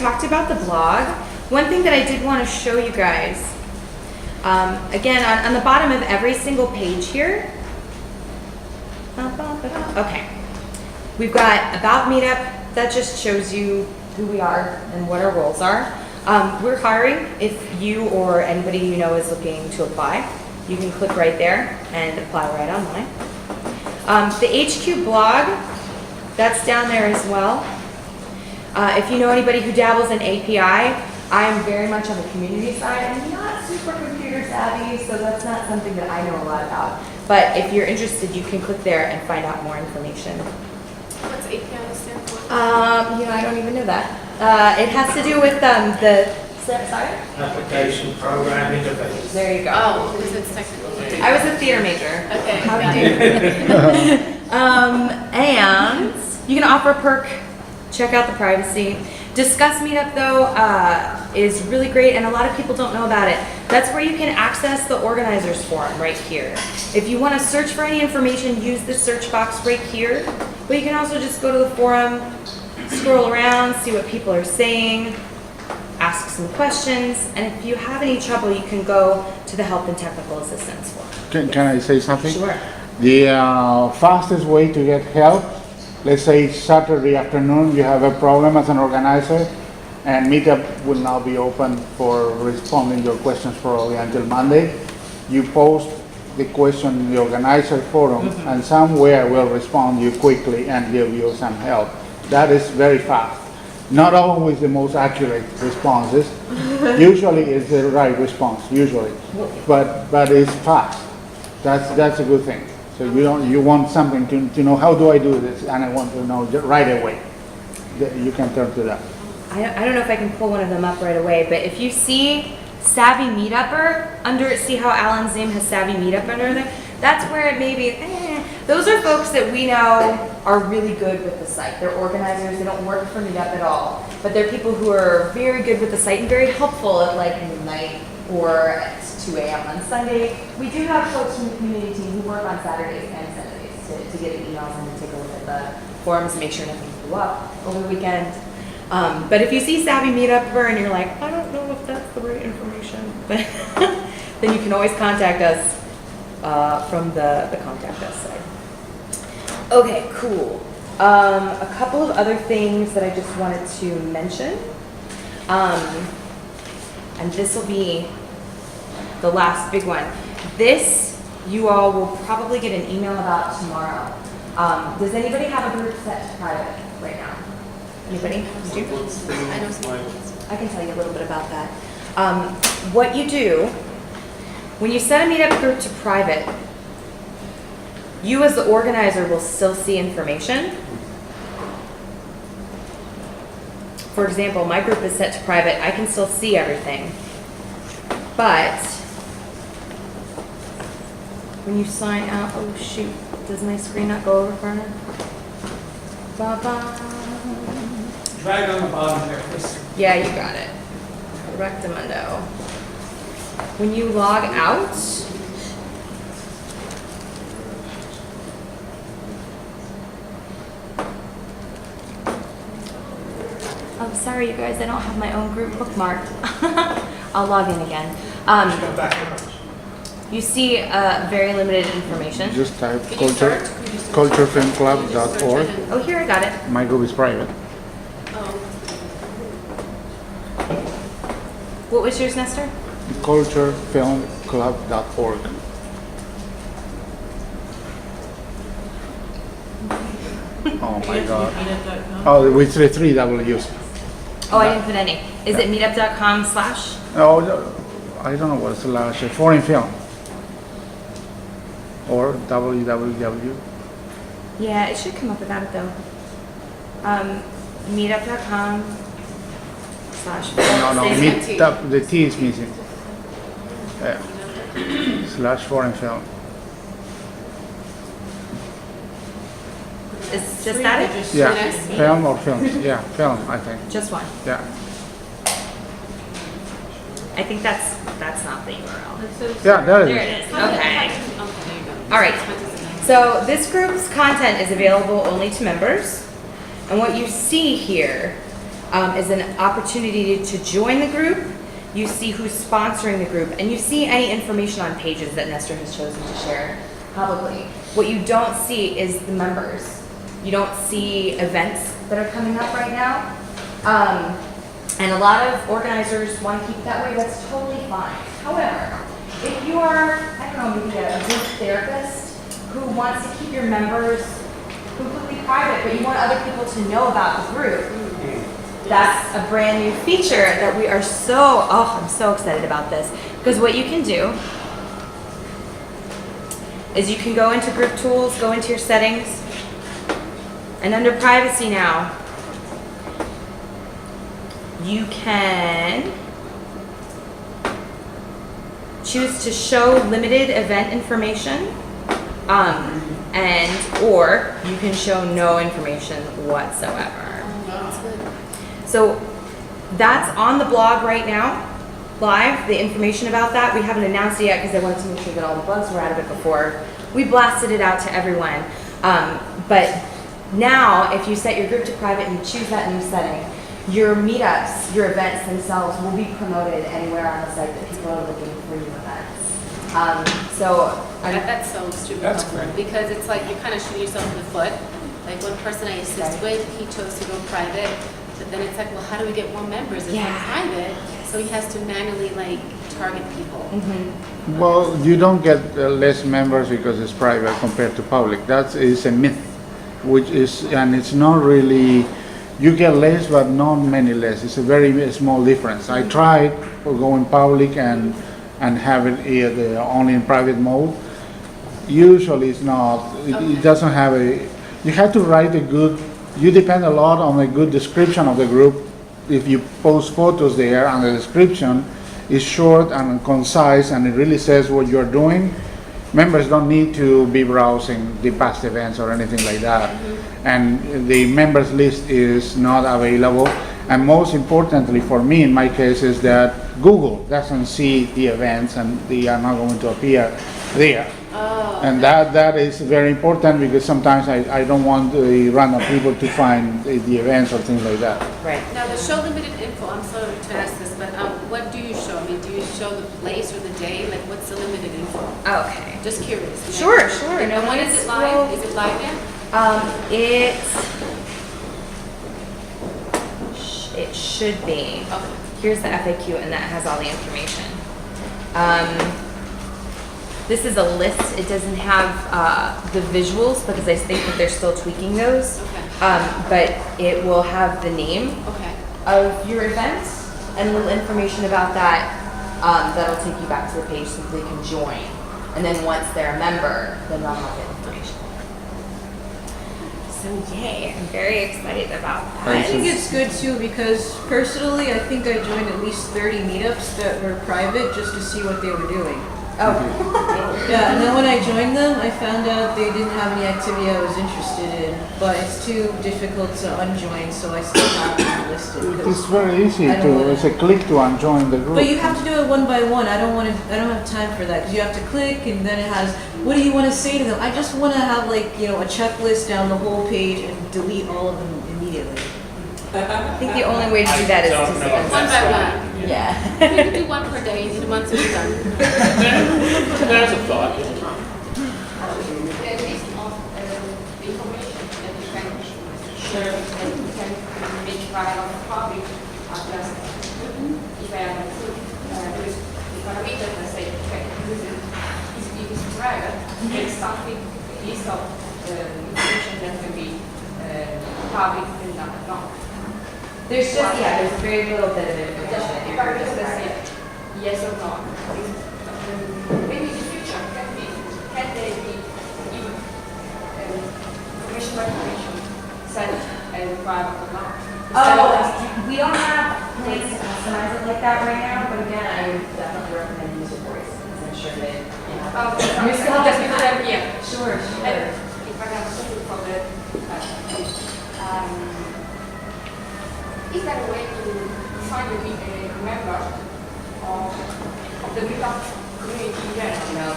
talked about the blog. One thing that I did want to show you guys, again, on the bottom of every single page here, okay, we've got About Meetup. That just shows you who we are and what our roles are. We're hiring. If you or anybody you know is looking to apply, you can click right there and apply right online. The HQ blog, that's down there as well. If you know anybody who dabbles in API, I am very much on the community side. I'm not super computer savvy, so that's not something that I know a lot about. But if you're interested, you can click there and find out more information. What's API stand for? I don't even know that. It has to do with sorry? Application program interface. There you go. Oh, because it's technical. I was a theater major. Okay. How do you do? And you can offer a perk. Check out the privacy. Discuss Meetup though is really great, and a lot of people don't know about it. That's where you can access the organizers forum right here. If you want to search for any information, use the search box right here. But you can also just go to the forum, scroll around, see what people are saying, ask some questions, and if you have any trouble, you can go to the help and technical assistance forum. Can I say something? Sure. The fastest way to get help, let's say Saturday afternoon, you have a problem as an organizer, and Meetup will now be open for responding your questions probably until Monday. You post the question in the organizer forum, and somewhere will respond you quickly and give you some help. That is very fast. Not always the most accurate responses. Usually it's the right response, usually, but it's fast. That's a good thing. So you want something to know, how do I do this, and I want to know right away. You can turn to that. I don't know if I can pull one of them up right away, but if you see Savvy Meetupper under it, see how Alan's name has Savvy Meetup under there? That's where it may be, those are folks that we know are really good with the site. They're organizers, they don't work for Meetup at all, but they're people who are very good with the site and very helpful at like midnight or at 2 a.m. on Sunday. We do have folks from the community team who work on Saturdays and Sundays to get the emails and to take a look at the forums and make sure nothing blew up over the weekend. But if you see Savvy Meetupper and you're like, I don't know if that's the right information, but then you can always contact us from the contact us side. Okay, cool. A couple of other things that I just wanted to mention. And this will be the last big one. This you all will probably get an email about tomorrow. Does anybody have a group set to private right now? Anybody? You do? I know some. I can tell you a little bit about that. What you do, when you set a meetup group to private, you as the organizer will still see information. For example, my group is set to private. I can still see everything. But when you sign out, oh shoot, does my screen not go over further? Ba-ba. Drag on the bottom there, please. Yeah, you got it. Rectamundo. When you log out, oh, sorry, you guys, I don't have my own group bookmarked. I'll log in again. Go back up. You see very limited information. Just type culturefilmclub.org. Oh, here, I got it. My group is private. What was yours, Nestor? culturefilmclub.org. Oh my God. Oh, with the 3 W's. Oh, I didn't put any. Is it meetup.com/? Oh, no, I don't know what's the last. Foreign film. Or www. Yeah, it should come up without it though. Meetup.com/. No, meetup. The T is missing. Yeah. /foreign film. Is just that it? Yeah, film or films. Yeah, film, I think. Just one. Yeah. I think that's not the URL. Yeah, there it There is. it is. Okay. Okay, there you go. All right. So this group's content is available only to members. And what you see here is an opportunity to join the group. You see who's sponsoring the group, and you see any information on pages that Nestor has chosen to share publicly. What you don't see is the members. You don't see events that are coming up right now. And a lot of organizers want to keep it that way. That's totally fine. However, if you are, I don't know, maybe a group therapist who wants to keep your members completely private, but you want other people to know about the group, that's a brand new feature that we are I'm so excited about this. Because what you can do is you can go into group tools, go into your settings, and under privacy now, you can choose to show limited event information, or you can show no information whatsoever. That's good. So that's on the blog right now, live, the information about that. We haven't announced it yet because I wanted to make sure that all the bugs were out of it before we blasted it out to everyone. But now, if you set your group to private and you choose that new setting, your meetups, your events themselves will be promoted anywhere on the site that people are looking for new events. That's so stupid. That's helpful, great. because it's like you're kind of shooting yourself in the foot. Like one person I assist with, he chose to go private, but then it's like, well, how do we get more members if Yeah. we're private? So he has to manually like target people. Well, you don't get less members because it's private compared to public. That is a myth, and it's not really, you get less, but not many less. It's a very small difference. I tried for going public and have it only in private mode. Usually it's not, it doesn't have you have to write you depend a lot on a good description of the group. If you post photos there and the description is short and concise and it really says what you're doing, members don't need to be browsing the past events or anything like that. And the members list is not available. And most importantly for me in my case is that Google doesn't see the events and they are not going to appear there. And that is very important because sometimes I don't want the random people to find the events or things like that. Right. Now the show limited info, I'm sorry to ask this, but what do you show? I mean, do you show the place or the day? Like what's the limited info? Okay. Just curious. Sure. And No, when let's is it scroll. live? Is it live yet? It should be. Okay. Here's the FAQ, and that has all the information. This is a list. It doesn't have the visuals because I think that they're still tweaking those. Okay. But it will have the name Okay. of your event and a little information about that. That'll take you back to the page so they can join. And then once they're a member, then they'll have the information. So yay, I'm very excited about that. I think it's good too because personally I think I joined at least 30 meetups that were private just to see what they were doing. Oh, Yeah, and then when I joined them, I found out they didn't have any activity I was interested in, but it's too difficult to unjoin, so I still have them listed. 'cause- It's very easy I don't wanna- it's a click to unjoin the group. But you have to do it one by one. I don't have time for that because you have to click and then it has, what do you want to say to them? I just want to have like, a checklist down the whole page and delete all of them immediately. I think the only way to do that is to don't know. One by one. Yeah. You can do one per day, and once it's done. There's a thought. The list of the information that you can share and you can make trial of the public are just, if I understood, if I read it and say, okay, this is private, make something, list of information that can be public and not. There's very little bit of information that If you're I just just say yes or no, maybe in the future can they be given information sent and private or not? We don't have plans to customize it like that right now, but again, I would definitely recommend user voice because I'm sure that, You're still just give them here. Sure. And if I have something from the, is there a way to find a member of the Meetup community in general?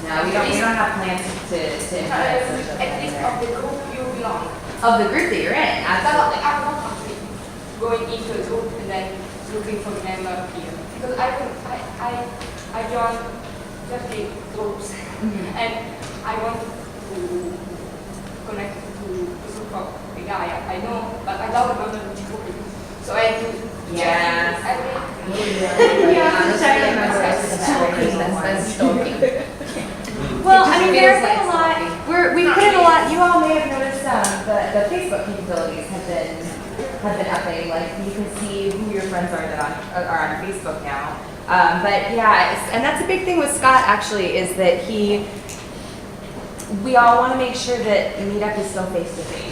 No, we don't have plans to implement social At least media. of the group you belong. Of the group that you're in, absolutely. I'm not actually. going into a group and then looking for the member here. Because I joined just the groups and I want to connect to the so-called the guy I know, but I don't remember which group it is. So I do Yes. Well, I mean, there's been a lot, we put in a lot, you all may have noticed, the Facebook capabilities have been upping, like, you can see who your friends are that are on Facebook now. But yeah, and that's a big thing with Scott, actually, is that we all want to make sure that Meetup is still face-to-face.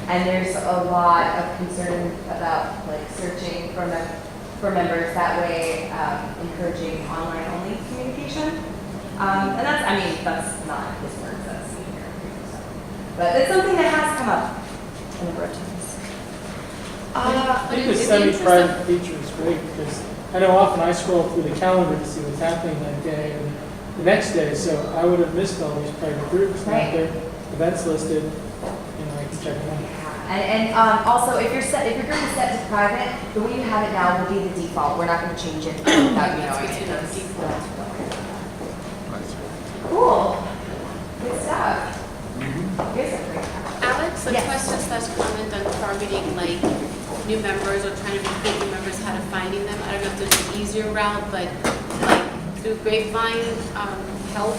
And there's a lot of concern about, like, searching for members that way, encouraging online-only communication. And that's not his words, that's here. So. But it's something that has come up a number of times. I think the semi-private feature is great because I know often I scroll through the calendar to see what's happening that day and the next day, so I would have missed all these private groups. Right. Now their events listed, I can check them out. And also, if your group is set to private, the way you have it now will be the default. We're not going to change it without you knowing it. Cool. Good stuff. Here's a great Alex, a Yes. question/comment on targeting like new members or trying to recruit new members, how to finding them. I don't know if there's an easier route, but like through Grapevine help.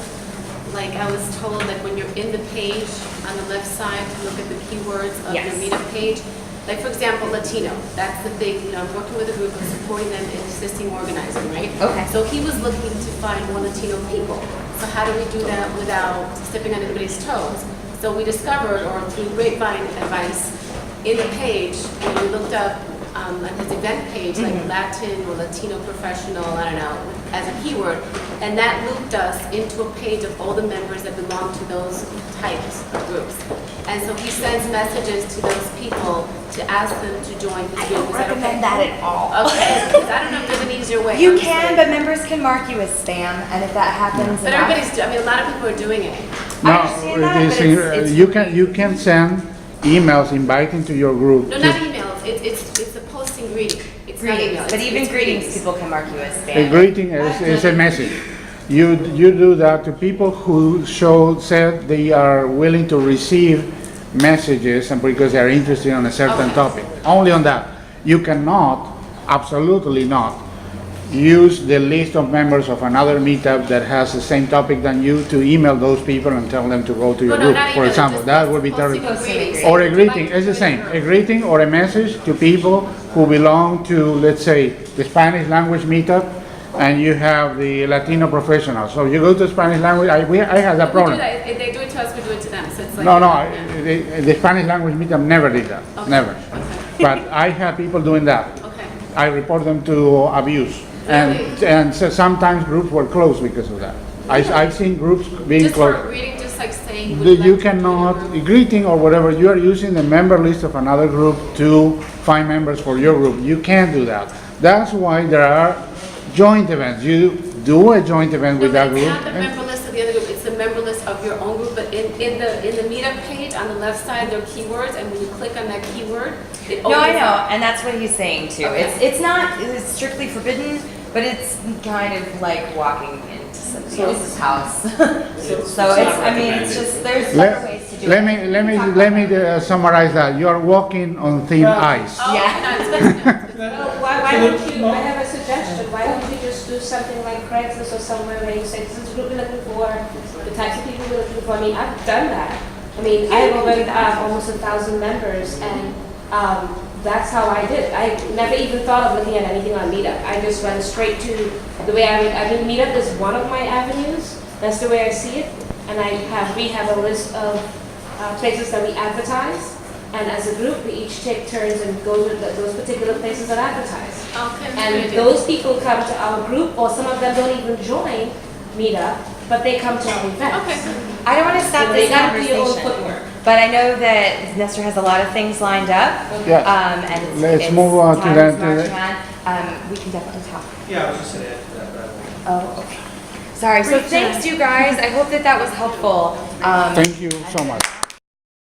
Like I was told, like when you're in the page on the left side, to look at the keywords of Yes. your meetup page. Like for example, Latino. That's the big. I'm working with a group of supporting them in assisting organizing, right? Okay. So he was looking to find more Latino people. So how do we do that without stepping on anybody's toes? So we discovered, or through Grapevine advice, in the page, when we looked up on his event page, like Latin or Latino professional, I don't know, as a keyword, and that looped us into a page of all the members that belong to those types of groups. And so he sends messages to those people to ask them to join his I group. don't Is that recommend okay? that at all. Okay, because I don't know if there's an easier way. You honestly. can, but members can mark you as spam, and if that happens, But everybody's, I mean, a lot of people are doing it. I understand that, it is, but it's you can send emails inviting to your group. No, not emails. It's a posting greeting. It's not greetings, email. but It's- even it's greetings, people can mark you as A spam. greeting is a message. You do that to people who said they are willing to receive messages and because they are interested in a certain Okay. topic. Only on that. You cannot, absolutely not, use the list of members of another meetup that has the same topic than you to email those people and tell them to go to your No, group, not for email, example. just That would be posting terrible. a greeting. Or a greeting, it's the same. A greeting or a message to people who belong to, let's say, the Spanish language meetup, and you have the Latino professionals. So you go to Spanish language, I had that We do problem. that. If they do it to us, we do it to them. So it's like. No, Yeah. the Spanish language meetup never did that, Okay. never. Okay. But I have people doing that. Okay. I report them to abuse. And so sometimes groups were closed because of that. I've seen groups being Just for closed. a greeting, just like saying. would You like to join cannot, your group? greeting or whatever, you are using the member list of another group to find members for your group. You can't do that. That's why there are joint events. You do a joint event No, with but that it's group. not the member list of the other group. It's the member list of your own group. But in the meetup page on the left side, there are keywords, and when you click on that keyword, it No, I opens know, up. and that's what he's saying too. Okay. It's strictly forbidden, but it's kind of like walking into somebody else's house. So it's, I mean, it's just, there's better ways to do Let it. let me summarize that. You are walking on thin ice. Oh, Yeah. no, it's good to know. Well, why don't you, I have a suggestion, why don't you just do something like Craigslist or somewhere where you say, this is the group we're looking for, the types of people we're looking for, I mean, I've done that. I mean, I have over almost 1,000 members, and that's how I did. I never even thought of looking at anything on Meetup. I just went straight to the way I mean, Meetup is one of my avenues, that's the way I see it, and we have a list of places that we advertise. And as a group, we each take turns and go to those particular places that advertise. Okay. And those people come to our group, or some of them don't even join Meetup, but they come to our events. Okay. I don't want to stop They this gotta do your own conversation, footwork. but I know that Nestor has a lot of things lined up. Yeah. And it's, Let's it's move on to time that- is marching on. We can definitely talk. Yeah, I was just gonna add to that, but I won't. Oh, okay. Sorry, so thanks you guys. I hope that was helpful. Thank you so much.